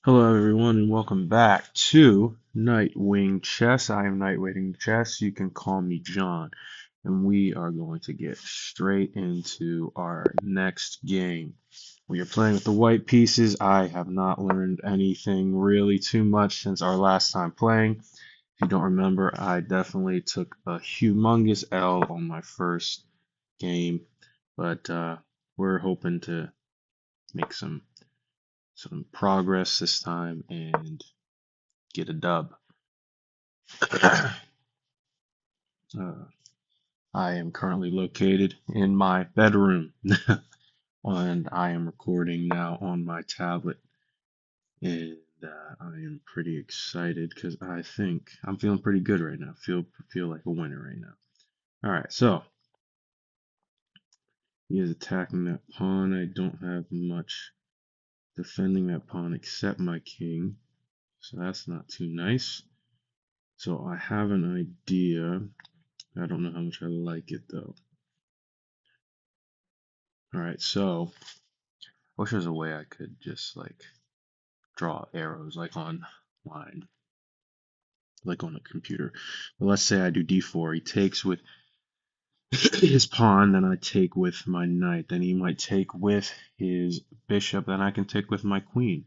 Hello, everyone, and welcome back to Knightwing Chess. I am Knightwing Chess. You can call me John, and we are going to get straight into our next game. We are playing with the white pieces. I have not learned anything really too much since our last time playing. If you don't remember, I definitely took a humongous L on my first game, but we're hoping to make some progress this time and get a dub. uh, I am currently located in my bedroom and I am recording now on my tablet. And I am pretty excited because I think I'm feeling pretty good right now. Feel like a winner right now. All right, so he is attacking that pawn. I don't have much defending that pawn except my king, so that's not too nice. So I have an idea. I don't know how much I like it though. All right, so I wish there was a way I could just like draw arrows like online, like on a computer. But let's say I do d4. He takes with his pawn, then I take with my knight. Then he might take with his bishop, then I can take with my queen.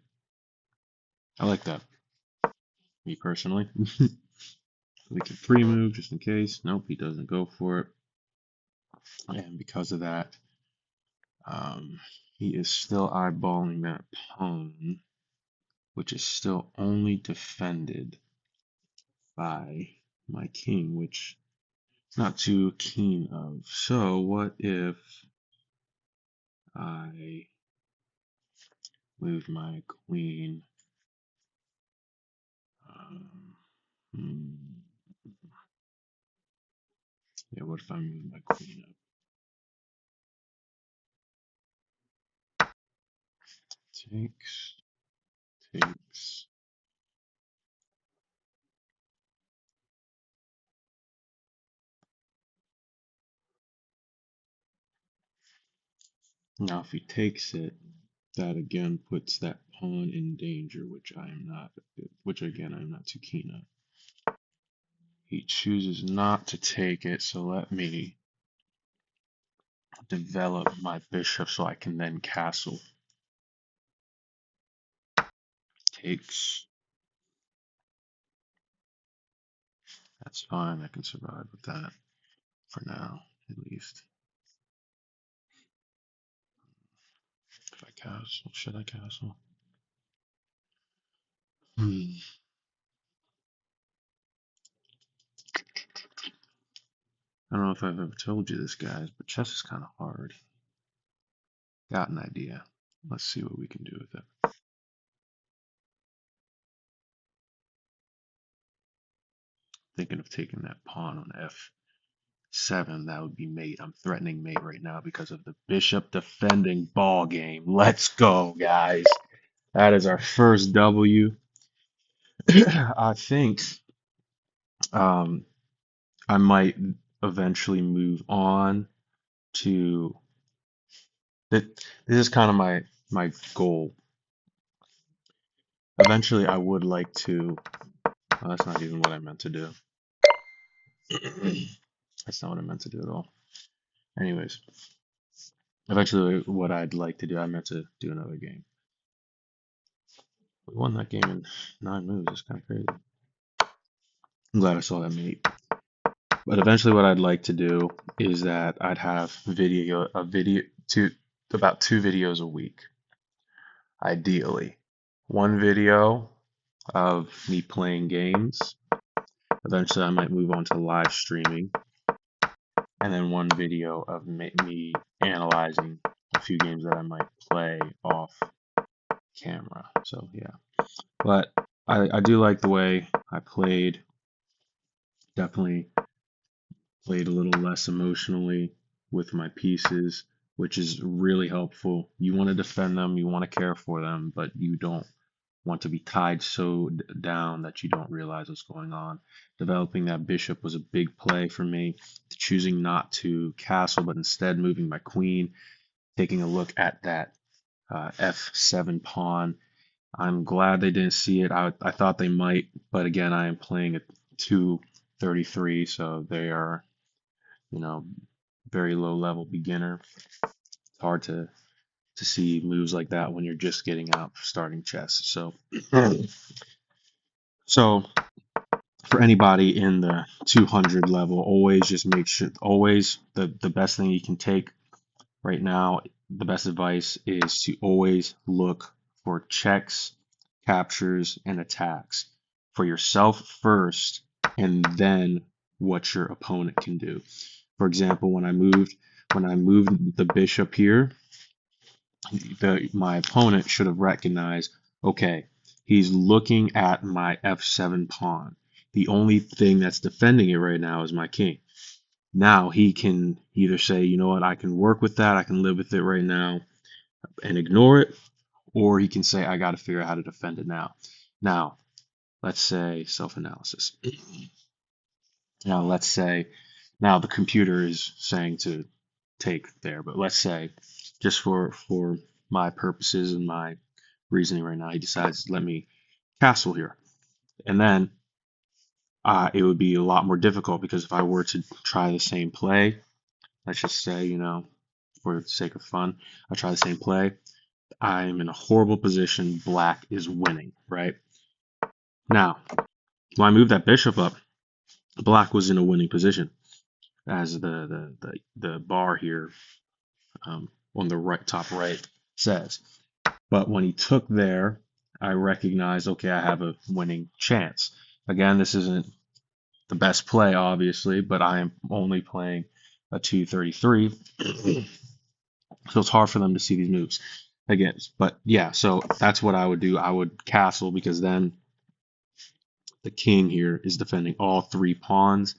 I like that, me personally. We can pre-move just in case. Nope, he doesn't go for it. And because of that, um, he is still eyeballing that pawn, which is still only defended by my king, which not too keen of. So what if I move my queen? Um, hmm, yeah, what if I move my queen up? Takes, takes. Now if he takes it, that again puts that pawn in danger, which again I'm not too keen on. He chooses not to take it, so let me develop my bishop so I can then castle. Takes. That's fine, I can survive with that for now, at least. If I castle, should I castle? I don't know if I've ever told you this, guys, but chess is kind of hard. Got an idea. Let's see what we can do with it. Thinking of taking that pawn on f7. That would be mate. I'm threatening mate right now because of the bishop defending ball game. Let's go, guys. That is our first W. I think um, I might eventually move on to this is kind of my goal. Eventually, I would like to. Oh, that's not even what I meant to do. That's not what I meant to do at all. Anyways, eventually, what I'd like to do, I meant to do another game. We won that game in 9 moves. It's kind of crazy. I'm glad I saw that mate. But eventually, what I'd like to do is that I'd have about 2 videos a week, ideally. One video of me playing games. Eventually, I might move on to live streaming, and then one video of me analyzing a few games that I might play off camera. So yeah, but I do like the way I played. Definitely played a little less emotionally with my pieces, which is really helpful. You want to defend them, you want to care for them, but you don't want to be tied so down that you don't realize what's going on. Developing that bishop was a big play for me. Choosing not to castle, but instead moving my queen, taking a look at that f7 pawn. I'm glad they didn't see it. I thought they might, but again, I am playing a 233, so they are, you know, very low level beginner. It's hard to see moves like that when you're just getting out starting chess. So, so for anybody in the 200 level, always just make sure, always the best thing you can take right now, the best advice is to always look for checks, captures, and attacks for yourself first, and then what your opponent can do. For example, when I moved the bishop here, my opponent should have recognized, okay, he's looking at my f7 pawn. The only thing that's defending it right now is my king. Now he can either say, you know what, I can work with that, I can live with it right now and ignore it, or he can say, I got to figure out how to defend it now. Now, let's say self-analysis. Now, let's say, now the computer is saying to take there, but let's say, just for my purposes and my reasoning right now, he decides, let me castle here. And then it would be a lot more difficult because if I were to try the same play, let's just say, you know, for the sake of fun, I try the same play. I'm in a horrible position. Black is winning, right? Now, when I moved that bishop up, Black was in a winning position, as the bar here on the right top right says. But when he took there, I recognized, okay, I have a winning chance. Again, this isn't the best play, obviously, but I am only playing a 233. So it's hard for them to see these moves again. But yeah, so that's what I would do. I would castle because then the king here is defending all three pawns.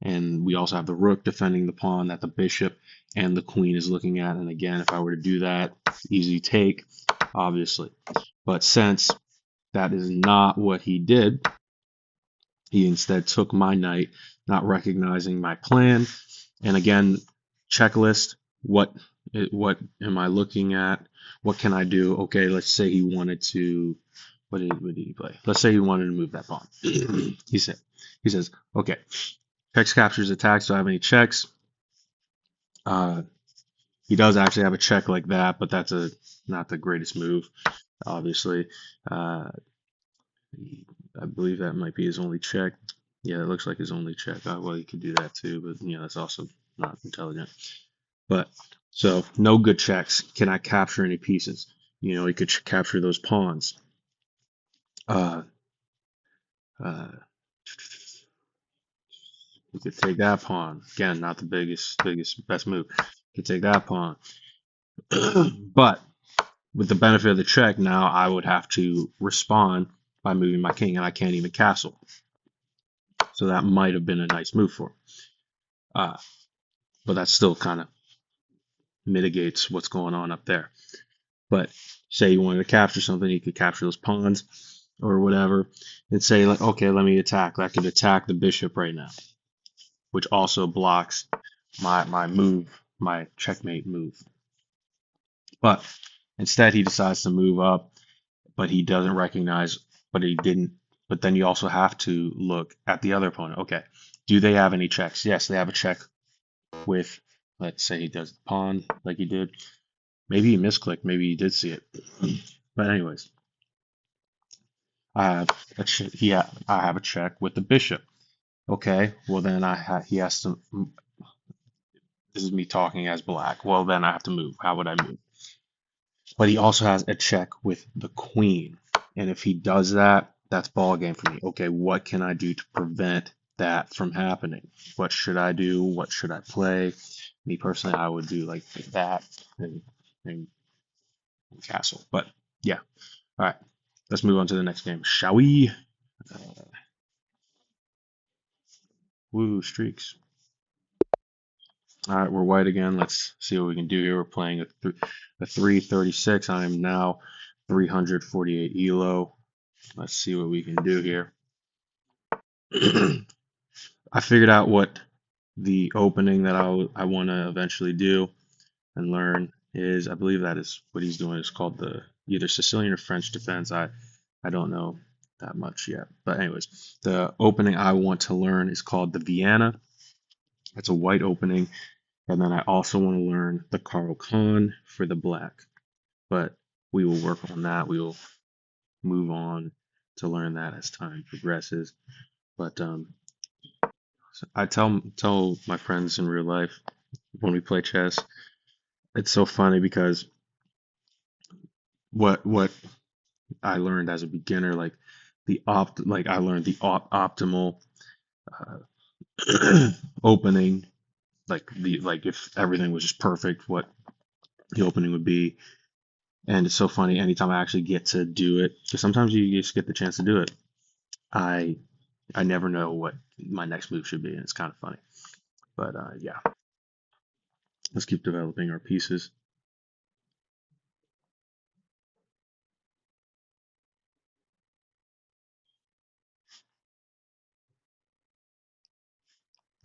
And we also have the rook defending the pawn that the bishop and the queen is looking at. And again, if I were to do that, easy take, obviously. But since that is not what he did, he instead took my knight, not recognizing my plan. And again, checklist, what am I looking at? What can I do? Okay, let's say he wanted to, what did he play? Let's say he wanted to move that pawn. he says, okay, checks, captures, attacks. Do I have any checks? He does actually have a check like that, but that's not the greatest move, obviously. I believe that might be his only check. Yeah, it looks like his only check. Well, he could do that too, but you know, that's also not intelligent. But so no good checks. Can I capture any pieces? You know, he could capture those pawns. Uh, uh, he could take that pawn. Again, not the best move. He could take that pawn. But with the benefit of the check, now I would have to respond by moving my king, and I can't even castle. So that might have been a nice move for him. But that still kind of mitigates what's going on up there. But say you wanted to capture something, you could capture those pawns or whatever, and say, like, okay, let me attack. I could attack the bishop right now, which also blocks my move, my checkmate move. But instead, he decides to move up, but he doesn't recognize, but he didn't. But then you also have to look at the other opponent. Okay, do they have any checks? Yes, they have a check with, let's say he does the pawn like he did. Maybe he misclicked. Maybe he did see it. But anyways, I have a I have a check with the bishop. Okay, well then he has to. This is me talking as Black. Well then I have to move. How would I move? But he also has a check with the queen, and if he does that, that's ball game for me. Okay, what can I do to prevent that from happening? What should I do? What should I play? Me personally, I would do like that and castle. But yeah, all right. Let's move on to the next game, shall we? Uh, Woo, streaks. All right, we're white again. Let's see what we can do here. We're playing a 336. I am now 348 elo. Let's see what we can do here. I figured out what the opening that I want to eventually do and learn is. I believe that is what he's doing. It's called the either Sicilian or French defense. I don't know that much yet. But anyways, the opening I want to learn is called the Vienna. It's a white opening, and then I also want to learn the Carl Khan for the black. But we will work on that. We will move on to learn that as time progresses. But I tell my friends in real life when we play chess, it's so funny because what I learned as a beginner, like I learned the optimal opening, like if everything was just perfect, what the opening would be. And it's so funny anytime I actually get to do it, because sometimes you just get the chance to do it. I I never know what my next move should be, and it's kind of funny. But yeah, let's keep developing our pieces.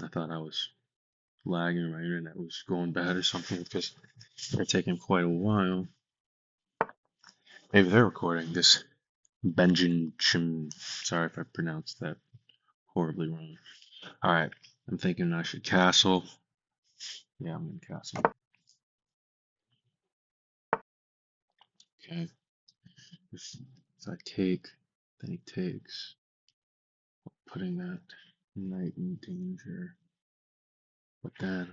I thought I was lagging, or my internet was going bad or something because they're taking quite a while. Maybe they're recording this Benjamin. Sorry if I pronounced that horribly wrong. All right, I'm thinking I should castle. Yeah, I'm gonna castle. Okay, if I take, then he takes, putting that knight in danger. But then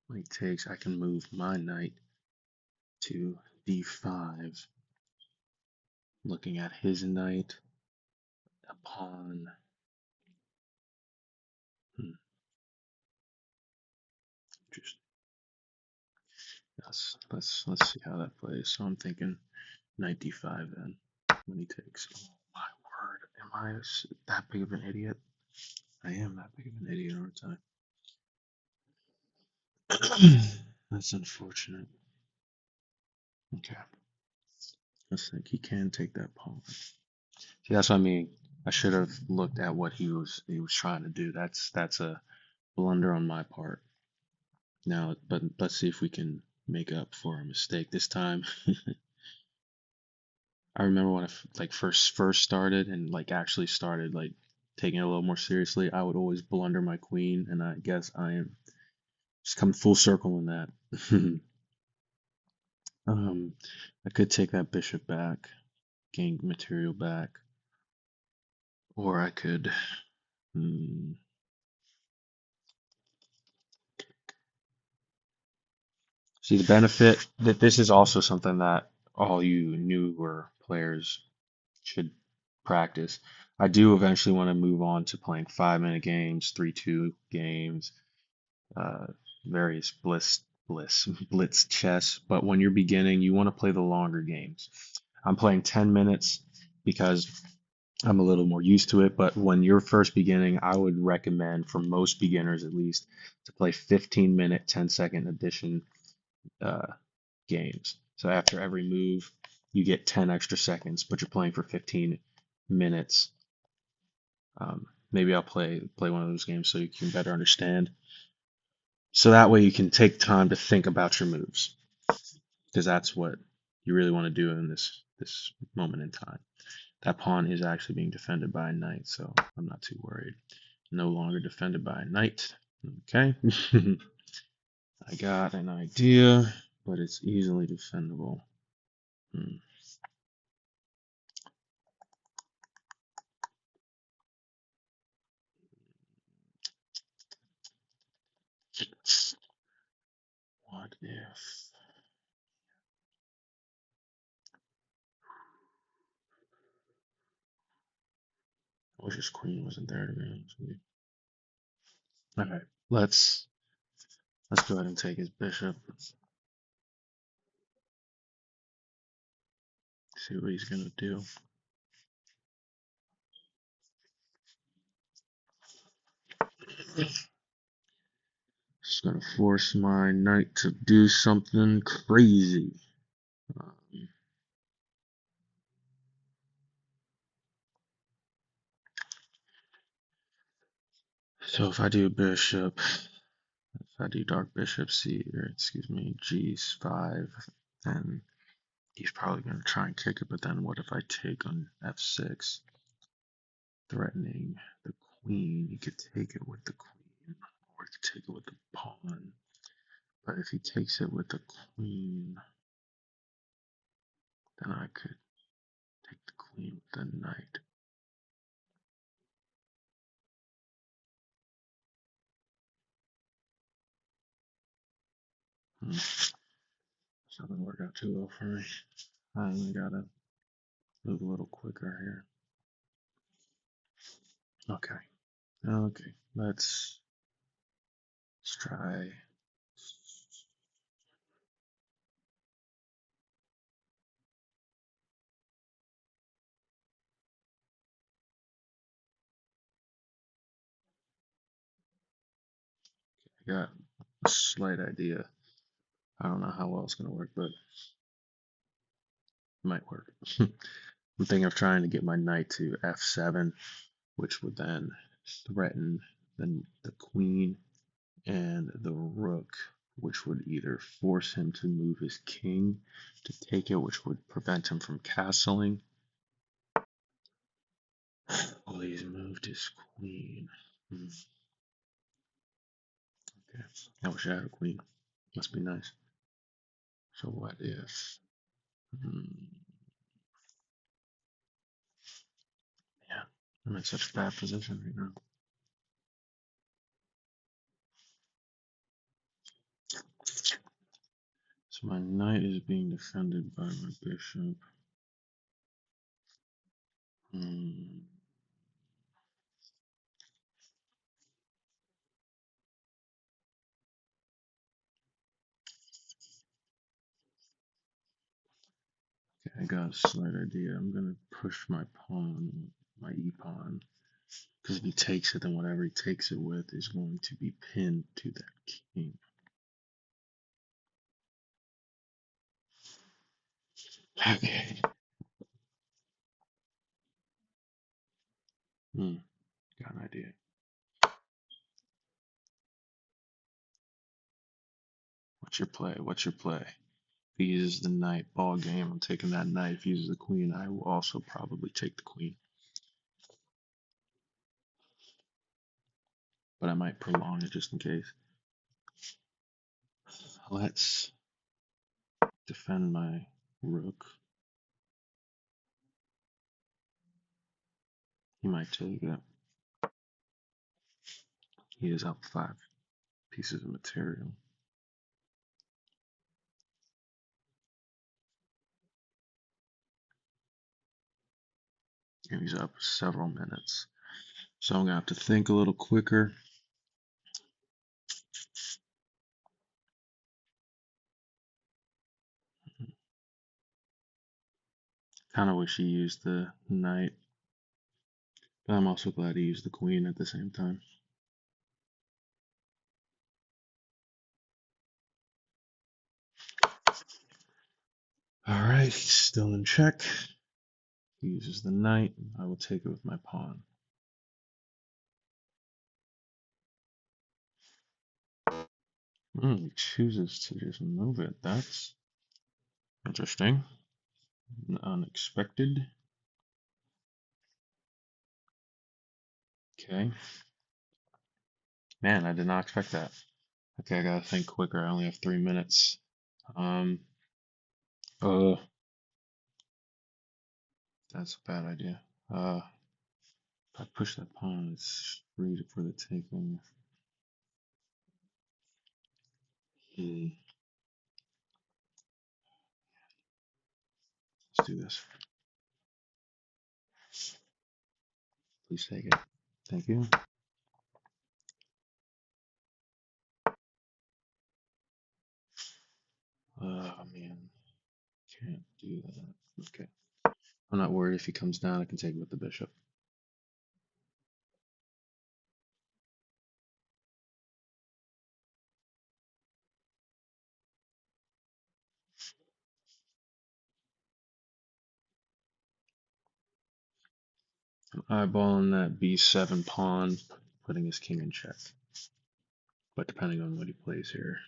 when he takes, I can move my knight to d5, looking at his knight, a pawn. Hmm, just let's see how that plays. So I'm thinking knight d5 then when he takes. Oh my word, am I that big of an idiot? I am that big of an idiot, aren't I? That's unfortunate. Okay, let's think. He can take that pawn. See, that's what I mean. I should have looked at what he was trying to do. That's a blunder on my part. Now, but let's see if we can make up for a mistake this time. I remember when I like first started and like actually started like taking it a little more seriously, I would always blunder my queen, and I guess I am just come full circle in that. um, I could take that bishop back, gain material back, or I could. Hmm, See, the benefit that this is also something that all you newer players should practice. I do eventually want to move on to playing 5 minute games, 3-2 games, uh, various blitz chess. But when you're beginning, you want to play the longer games. I'm playing 10 minutes because I'm a little more used to it. But when you're first beginning, I would recommend, for most beginners at least, to play 15-minute, 10-second addition uh, games. So after every move, you get 10 extra seconds, but you're playing for 15 minutes. Maybe I'll play one of those games so you can better understand. So that way you can take time to think about your moves, because that's what you really want to do in this moment in time. That pawn is actually being defended by a knight, so I'm not too worried. No longer defended by a knight. Okay. I got an idea, but it's easily defendable. Hmm. What if? I wish his queen wasn't there, to be honest with you. Okay, let's go ahead and take his bishop. See what he's gonna do. Just gonna force my knight to do something crazy. Um, so if I do bishop, if I do dark bishop c, or excuse me, g5, then He's probably going to try and kick it, but then what if I take on f6, threatening the queen? He could take it with the queen, or he could take it with the pawn. But if he takes it with the queen, then I could take the queen with the knight. It's not going to work out too well for me. I only got to move a little quicker here. Okay. Okay. Let's try. I got a slight idea. I don't know how well it's going to work, but it might work. I'm thinking of trying to get my knight to f7, which would then threaten the queen and the rook, which would either force him to move his king to take it, which would prevent him from castling. Well, he's moved his queen. Okay, I wish I had a queen. Must be nice. So what if? Yeah, I'm in such a bad position right now. So my knight is being defended by my bishop. Okay, I got a slight idea. I'm gonna push my pawn, my e-pawn, because if he takes it, then whatever he takes it with is going to be pinned to that king. Okay. Got an idea. What's your play? What's your play? If he uses the knight, ball game. I'm taking that knight. If he uses the queen, I will also probably take the queen. But I might prolong it just in case. Let's defend my rook. He might take it. He is up 5 pieces of material. And he's up several minutes. So I'm going to have to think a little quicker. Kind of wish he used the knight, but I'm also glad he used the queen at the same time. Alright, he's still in check. He uses the knight. I will take it with my pawn. He chooses to just move it. That's interesting. Unexpected. Okay. Man, I did not expect that. Okay, I gotta think quicker. I only have 3 minutes. Um, uh, that's a bad idea. If I push that pawn, it's free for the taking. Let's do this. Please take it. Thank you. Oh man, can't do that. Okay. I'm not worried if he comes down, I can take it with the bishop. I'm eyeballing that b7 pawn, putting his king in check. But depending on what he plays here.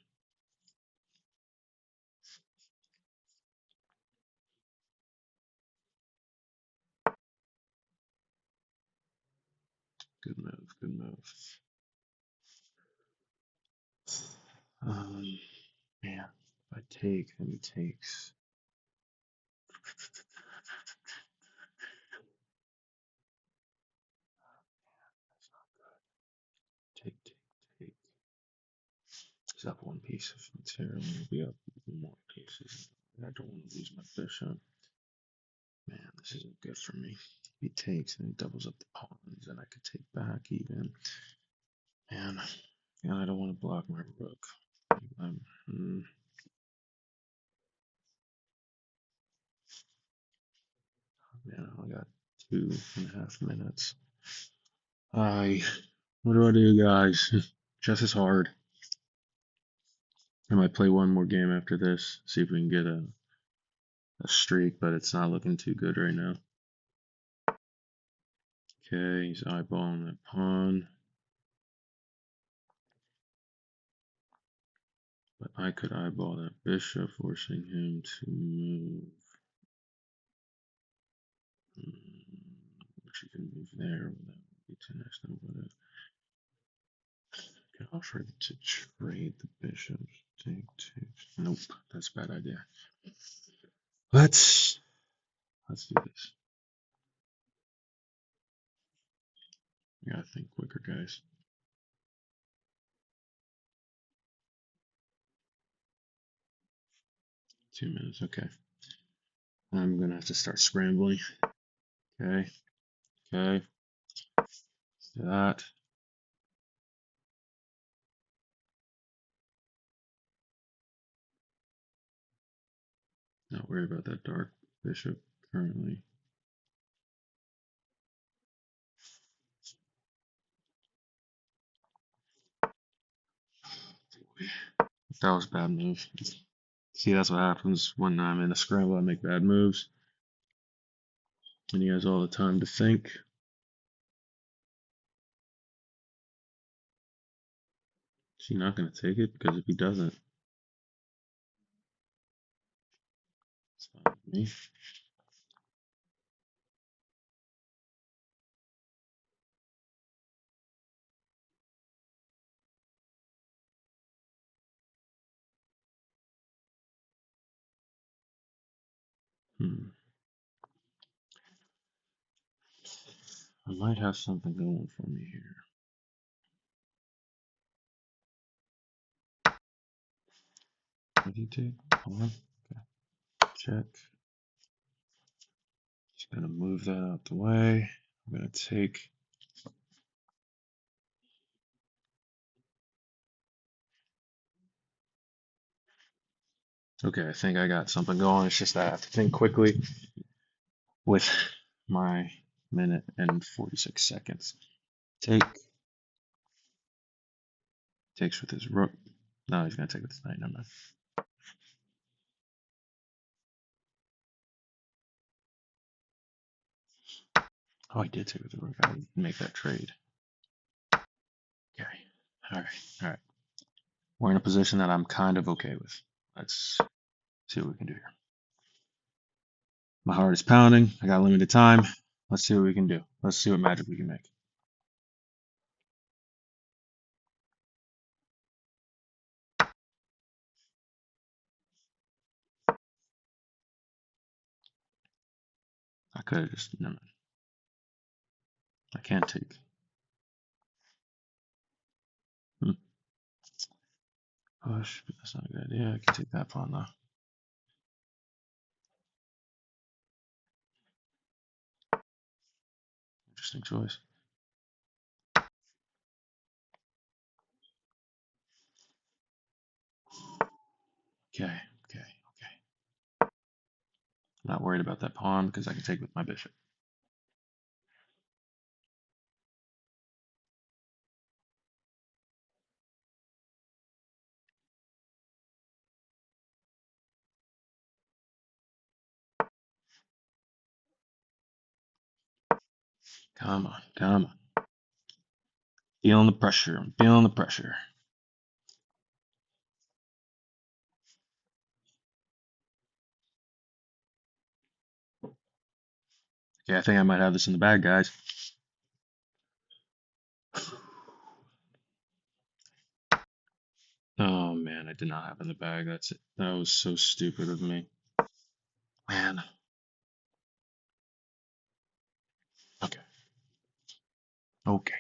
Good move. Good move. Man, if I take, then he takes. Take, take, take. He's up one piece of material. He'll be up more pieces. I don't want to lose my bishop. Man, this isn't good for me. He takes and he doubles up the pawns, and I could take back even. Man, I don't want to block my rook. Man, I only got 2.5 minutes. What do, guys? Chess is hard. I might play one more game after this, see if we can get a streak, but it's not looking too good right now. Okay, he's eyeballing that pawn. But I could eyeball that bishop, forcing him to move. Which he can move there without be too next over it. I can offer to trade the bishops. Take two. Nope, that's a bad idea. Let's do this. You gotta think quicker, guys. 2 minutes, okay. I'm gonna have to start scrambling. Okay, okay. Let's do that. Not worried about that dark bishop currently. That was a bad move. See, that's what happens when I'm in a scramble. I make bad moves. And he has all the time to think. Is he not going to take it? Because if he doesn't, it's fine with me. I might have something going for me here. What do you take? Hold on. Okay. Check. Just going to move that out the way. I'm going to take. Okay, I think I got something going. It's just that I have to think quickly with my minute and 46 seconds. Take. Takes with his rook. No, he's going to take with his knight. Never mind. Oh, I did take with the rook. I would make that trade. Okay. All right. All right. We're in a position that I'm kind of okay with. Let's see what we can do here. My heart is pounding. I got limited time. Let's see what we can do. Let's see what magic we can make. I could have just, no, I can't take. Push, but that's not a good idea. I can take that pawn though. Interesting choice. Okay, okay, okay. Not worried about that pawn because I can take with my bishop. Come on, come on. Feeling the pressure. I'm feeling the pressure. Okay, I think I might have this in the bag, guys. man, I did not have in the bag. That's it. That was so stupid of me. Man. Okay. Okay.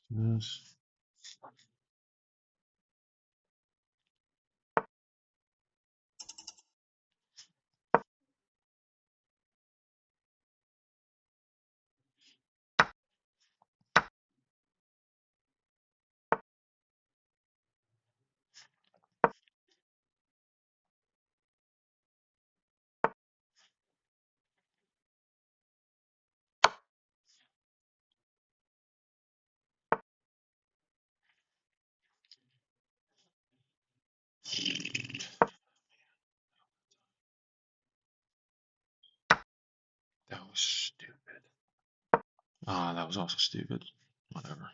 Yes. That was stupid. Ah, that was also stupid. Whatever.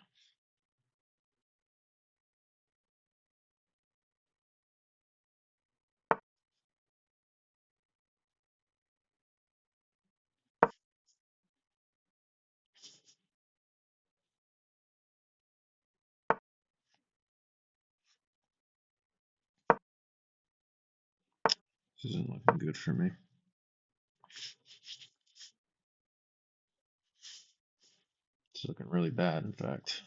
This isn't looking good for me. It's looking really bad, in fact.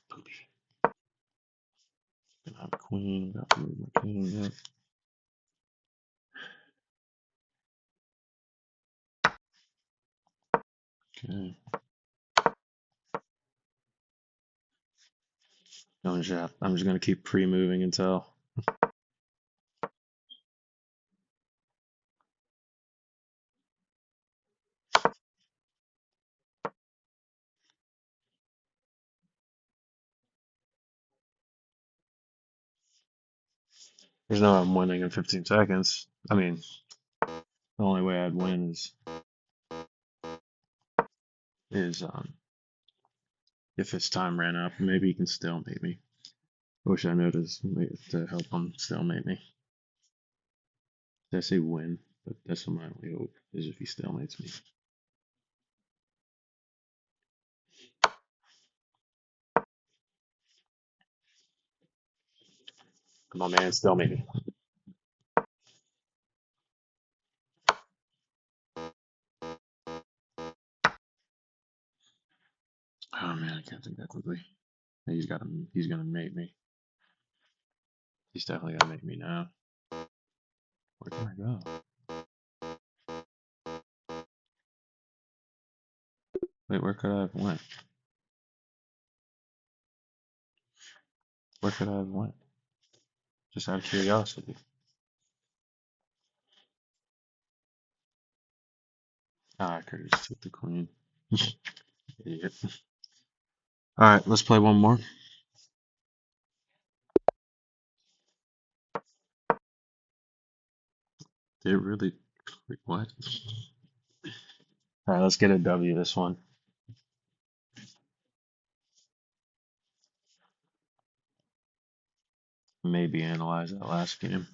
Poopy. Gonna have a queen. Got to move my king yet. Okay. I'm just gonna keep pre-moving until. There's no way I'm winning in 15 seconds. I mean, the only way I'd win is if his time ran up. Maybe he can stalemate me. I wish I knew to help him stalemate me. Did I say win? But that's my only hope is if he stalemates me. Come on, man, stalemate me. Oh man, I can't think that quickly. He's gonna mate me. He's definitely gonna make me now. Where can I go? Wait, where could I have went? Where could I have went? Just out of curiosity. Ah, I could have just took the queen. Idiot. All right, let's play one more. Did it really? Wait, what? All right, let's get a W this one. Maybe analyze that last game.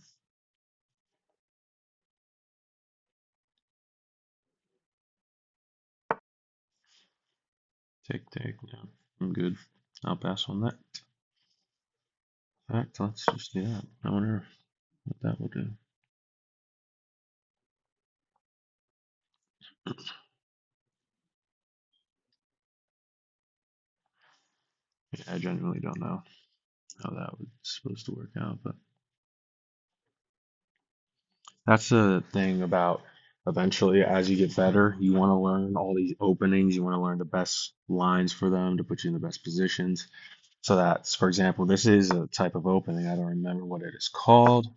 Take. No, I'm good. I'll pass on that. All right, let's just do that. I wonder what that will do. Yeah, I genuinely don't know how that was supposed to work out, but That's the thing about eventually, as you get better, you want to learn all these openings. You want to learn the best lines for them to put you in the best positions. So that's, for example, this is a type of opening. I don't remember what it is called,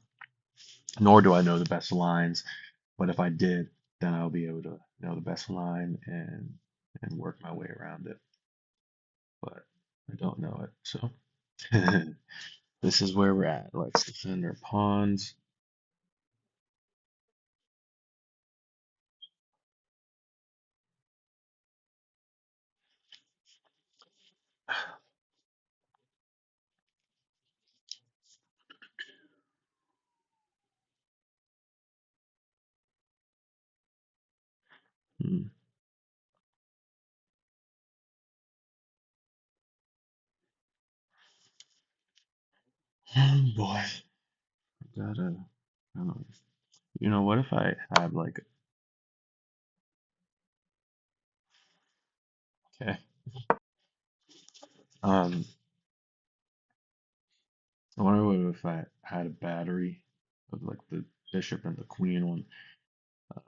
nor do I know the best lines. But if I did, then I'll be able to know the best line and work my way around it. But I don't know it, so this is where we're at. Let's defend our pawns. Hmm. Oh boy, I gotta. I don't know. You know, what if I had like, okay, um, I wonder what if I had a battery of like the bishop and the queen on uh,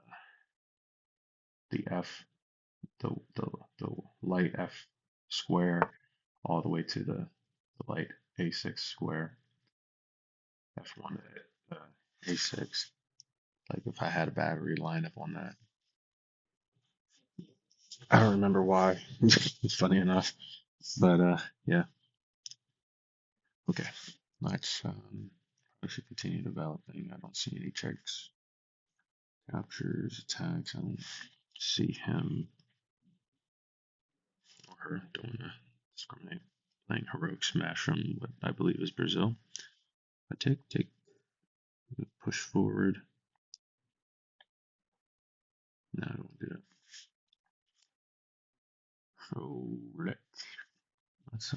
the F, the, the the light F square, all the way to the light A6 square, F1 to A6. Like if I had a battery lineup on that. I don't remember why. It's funny enough, but yeah. Okay, let's I should continue developing. I don't see any checks, captures, attacks. I don't see him or her doing a discriminate, playing heroic smash from what I believe is Brazil. I take, push forward. No, I don't do that. So let's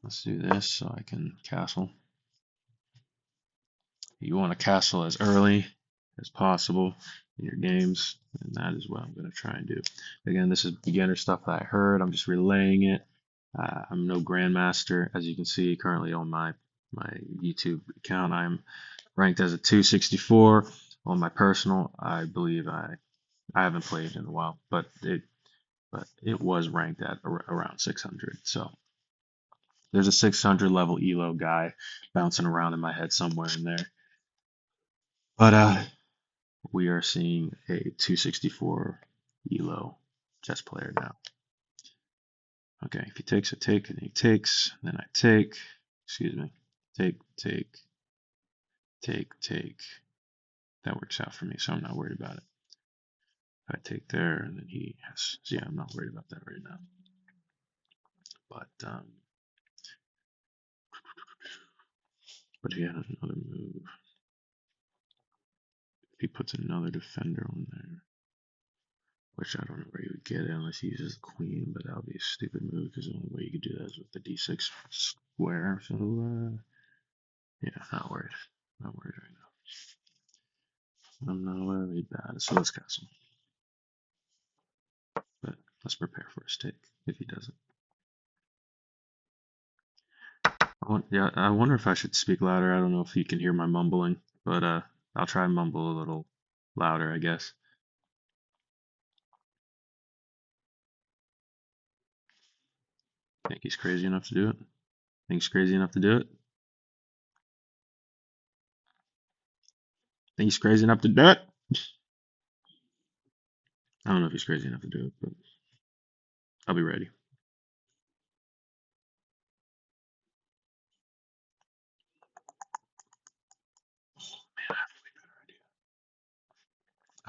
let's do this so I can castle. You want to castle as early as possible in your games, and that is what I'm going to try and do. Again, this is beginner stuff that I heard. I'm just relaying it. I'm no grandmaster, as you can see currently on my YouTube account. I'm ranked as a 264 on my personal. I believe I haven't played in a while, but it was ranked at around 600. So there's a 600 level elo guy bouncing around in my head somewhere in there. But we are seeing a 264 elo chess player now. Okay, if he takes, I take, and he takes, then I take, excuse me, take, take. That works out for me, so I'm not worried about it. If I take there, and then he has, so yeah, I'm not worried about that right now. But he has another move. If he puts another defender on there, which I don't know where he would get it unless he uses the queen, but that would be a stupid move because the only way you could do that is with the d6 square. So, yeah, not worried. Not worried right now. I'm not worried about it. So let's castle. But let's prepare for his take if he doesn't. Yeah, I wonder if I should speak louder. I don't know if you can hear my mumbling, but I'll try and mumble a little louder, I guess. Think he's crazy enough to do it? Think he's crazy enough to do it? Think he's crazy enough to do it? I don't know if he's crazy enough to do it, but I'll be ready.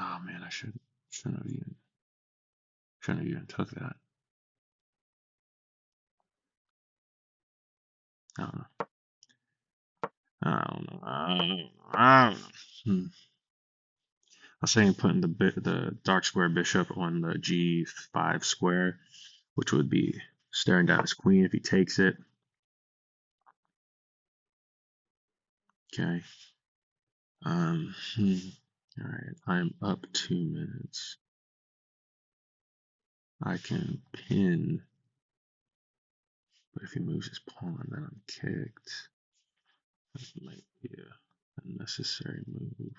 Oh man, I shouldn't have even took that. I don't know. I don't know. I don't know. I was saying putting the dark square bishop on the g5 square, which would be staring down his queen if he takes it. Okay. Um. All right. I'm up 2 minutes. I can pin, but if he moves his pawn, then I'm kicked. That might, yeah. Unnecessary move.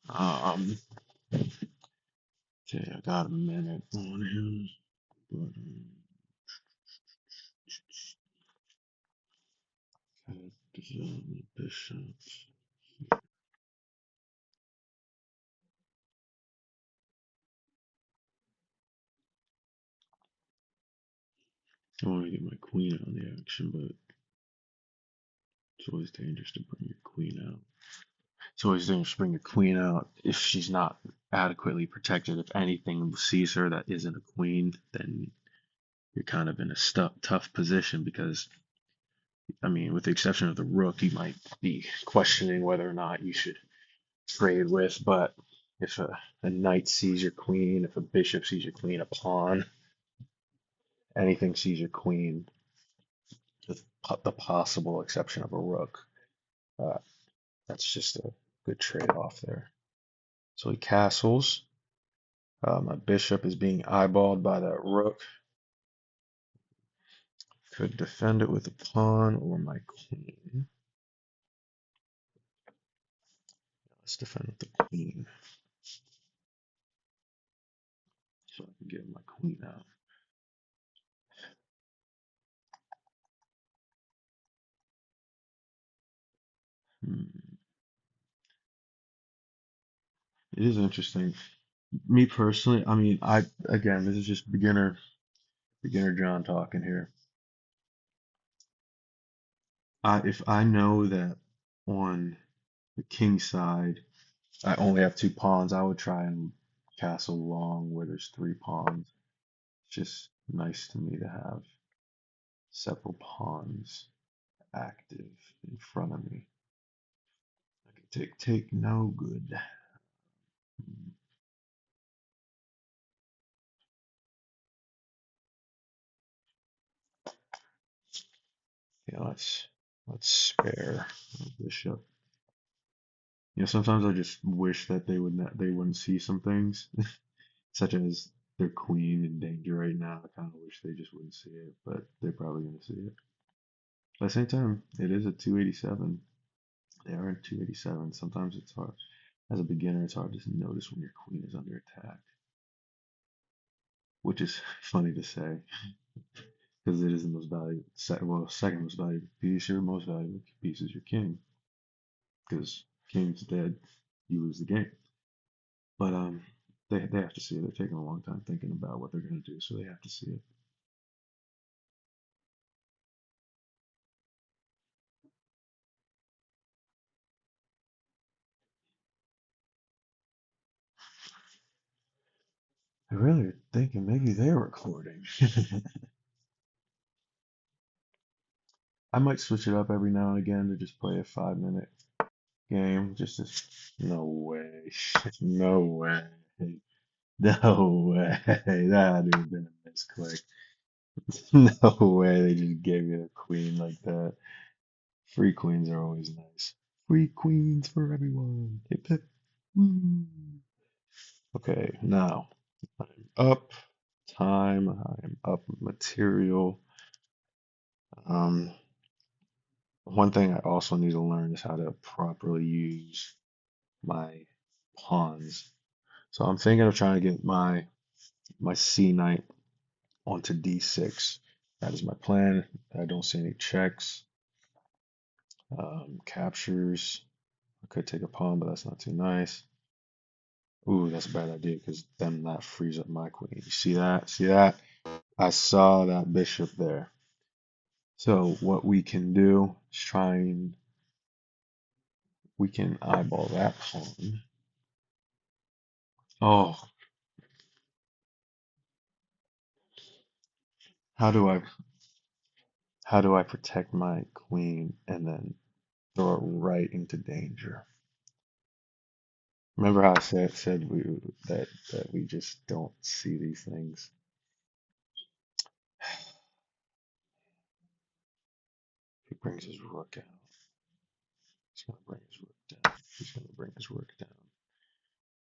Um, okay, I got a minute on him, but bishops. I want to get my queen out of the action, but it's always dangerous to bring your queen out. It's always dangerous to bring your queen out if she's not adequately protected. If anything sees her that isn't a queen, then you're kind of in a tough position because, I mean, with the exception of the rook, you might be questioning whether or not you should trade with. But if a knight sees your queen, if a bishop sees your queen, a pawn, anything sees your queen, with the possible exception of a rook, uh, that's just a good trade-off there. So he castles. My bishop is being eyeballed by that rook. Could defend it with a pawn or my queen. Let's defend with the queen. So I can get my queen out. It is interesting. Me personally, I mean, again, this is just beginner John talking here. If I know that on the king side I only have two pawns, I would try and castle long where there's three pawns. It's just nice to me to have several pawns active in front of me. I can take no good. Yeah, let's spare the bishop. You know, sometimes I just wish that they wouldn't see some things, such as their queen in danger right now. I kind of wish they just wouldn't see it, but they're probably going to see it. At the same time, it is a 287. They are in 287. Sometimes it's hard. As a beginner, it's hard to notice when your queen is under attack, which is funny to say because it is the most valuable, well, second most valuable piece. Your most valuable piece is your king, because king's dead, you lose the game. But they have to see it. They're taking a long time thinking about what they're going to do, so they have to see it. I really are thinking maybe they're recording. I might switch it up every now and again to just play a 5 minute game. Just to, no way, no way, no way. That would have been a misclick. No way they just gave you a queen like that. Free queens are always nice. Free queens for everyone. Hip hip. Woo. Okay, now I'm up. Time. I'm up material. Um, one thing I also need to learn is how to properly use my pawns. So I'm thinking of trying to get my C knight onto D6. That is my plan. I don't see any checks. Captures. I could take a pawn, but that's not too nice. Ooh, that's a bad idea because then that frees up my queen. You see that? See that? I saw that bishop there. So what we can do is try and we can eyeball that pawn. Oh, how do I how do I protect my queen and then throw it right into danger? Remember how I said that we just don't see these things. He brings his rook out. He's gonna bring his rook down. He's gonna bring his rook down,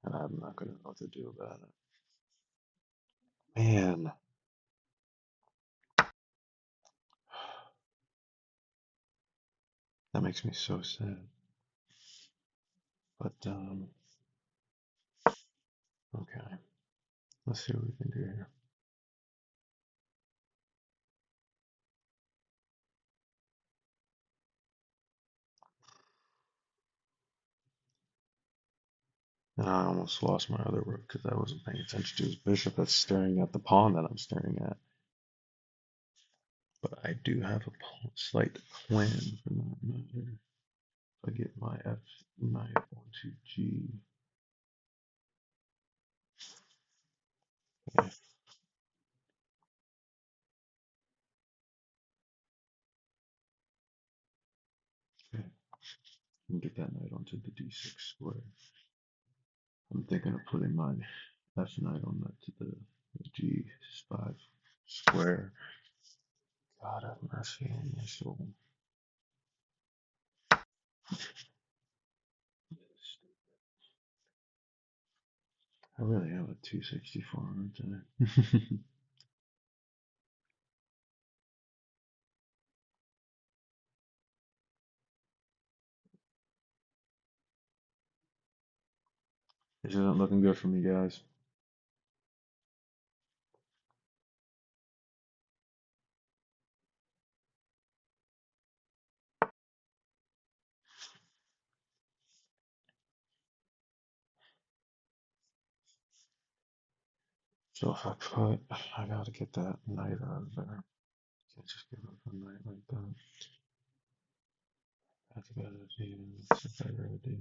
and I'm not gonna know what to do about it. Man, That makes me so sad. But okay. Let's see what we can do here. And I almost lost my other rook because I wasn't paying attention to his bishop that's staring at the pawn that I'm staring at. But I do have a slight plan for that matter. If I get my F knight onto G. Okay, okay. And get that knight onto the D6 square. I'm thinking of putting my F knight on that to the G5 square. God have mercy on my soul. I really have a 264, aren't I? This isn't looking good for me, guys. So if I gotta get that knight out of there. Can't just give up a knight like that. That's a bad idea. That's a better idea.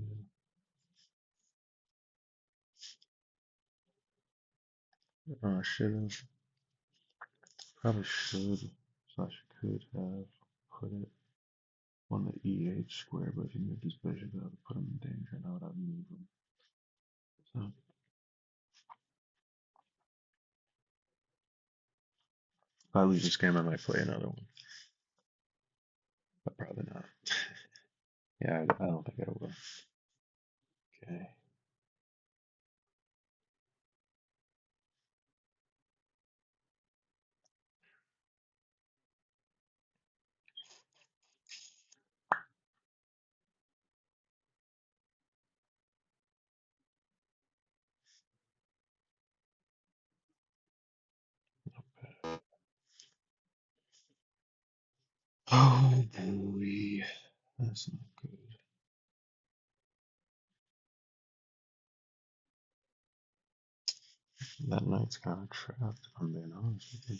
I should have. Probably should. Slash could have put it on the E8 square, but if he moved his bishop, that would put him in danger, and I would have moved him. So, if I lose this game, I might play another one. But probably not. Yeah, I don't think I will. Okay. Oh boy. That's not good. That knight's kind of trapped, if I'm being honest with you.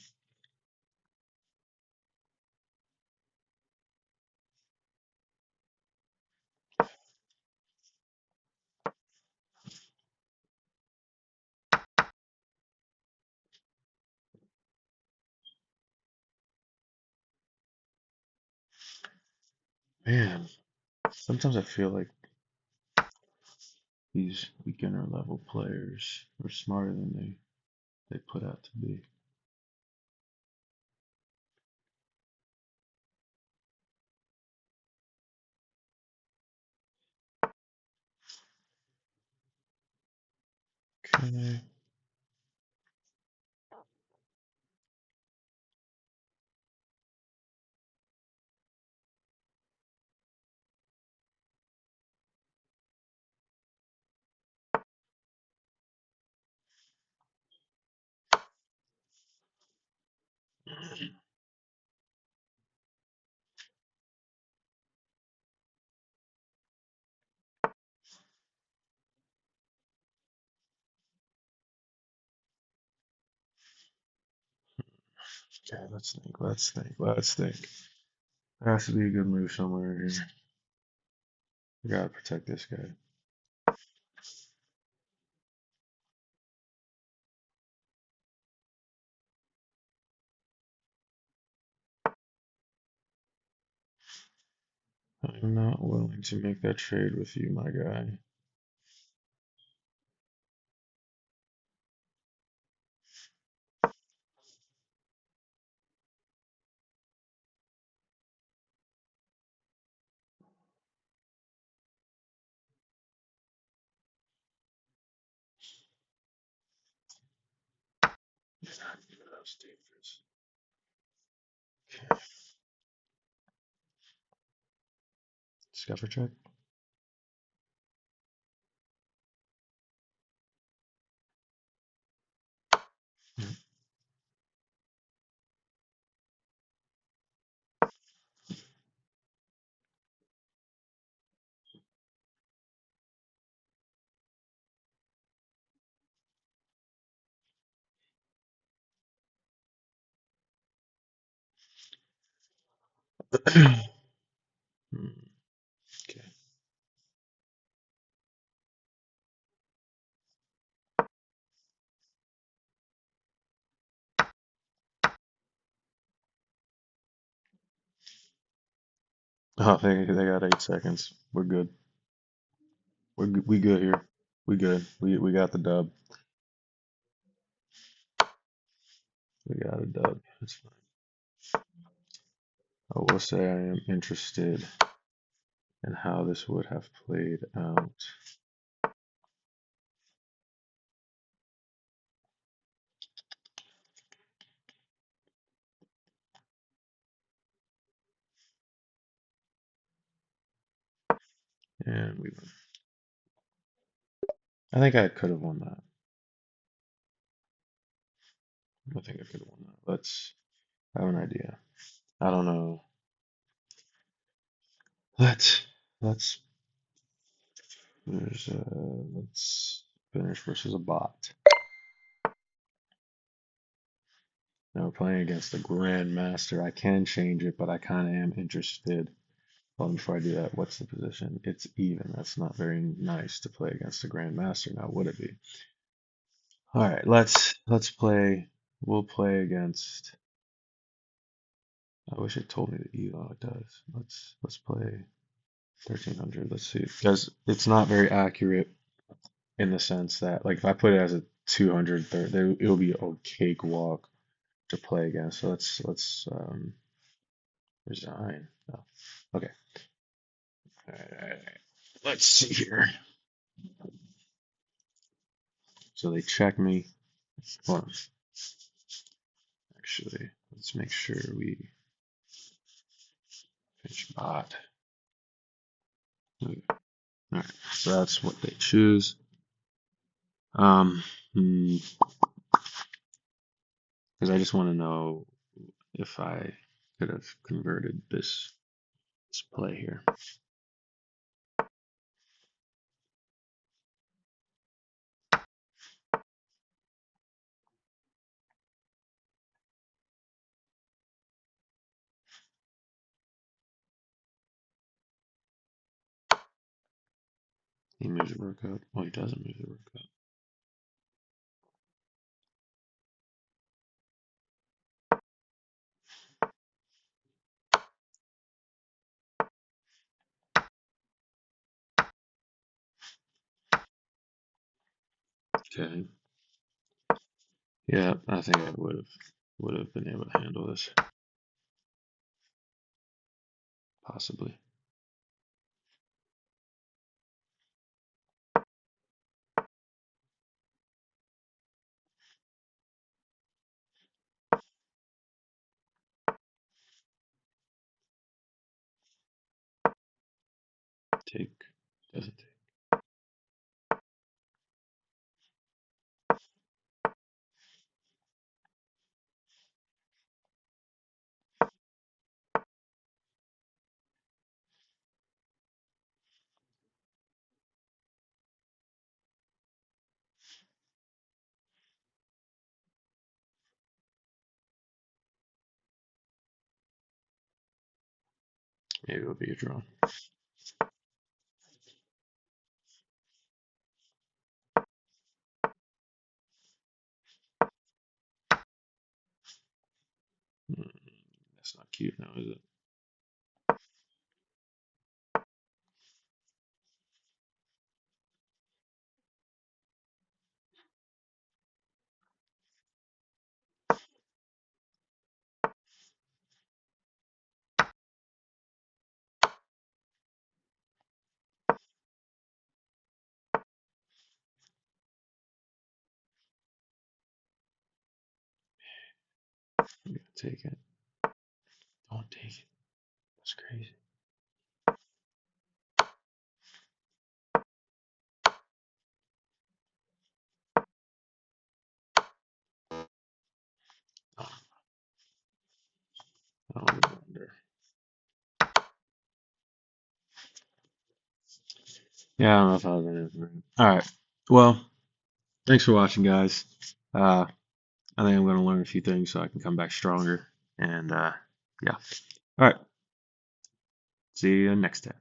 Man, sometimes I feel like these beginner level players are smarter than they put out to be. Okay. Okay, let's think. There has to be a good move somewhere here. We gotta protect this guy. I'm not willing to make that trade with you, my guy. That's dangerous. Okay. Scuffer check. Okay. Oh, they got 8 seconds. We're good. We good here. We good. We got the dub. We got a dub. That's fine. I will say I am interested in how this would have played out. And we won. I think I could have won that. I think I could have won that. Let's have an idea. I don't know. Let's let's finish versus a bot. Now we're playing against the Grandmaster. I can change it, but I kind of am interested. Well, before I do that, what's the position? It's even. That's not very nice to play against the Grandmaster now, would it be? All right, let's play. We'll play against. I wish it told me the elo. It does. Let's play 1300. Let's see, because it's not very accurate in the sense that, like, if I put it as a 200, it'll be a cakewalk to play against. So let's resign. Oh, okay. All right, all right, all right. Let's see here. So they check me. Hold on. Actually, let's make sure we finish bot. Okay. All right, so that's what they choose. Um, because I just want to know if I could have converted this play here. He moves the rook up. Oh, he doesn't move the rook up. Okay. Yeah, I think I would have been able to handle this, possibly. Take, doesn't take. Maybe it'll be a draw. Hmm, that's not cute now, is it? I'm gonna take it. Don't take it. That's crazy. I wonder. Yeah, I don't know if I was anything. All right. Well, thanks for watching, guys. Uh, I think I'm going to learn a few things so I can come back stronger. And yeah. All right. See you next time.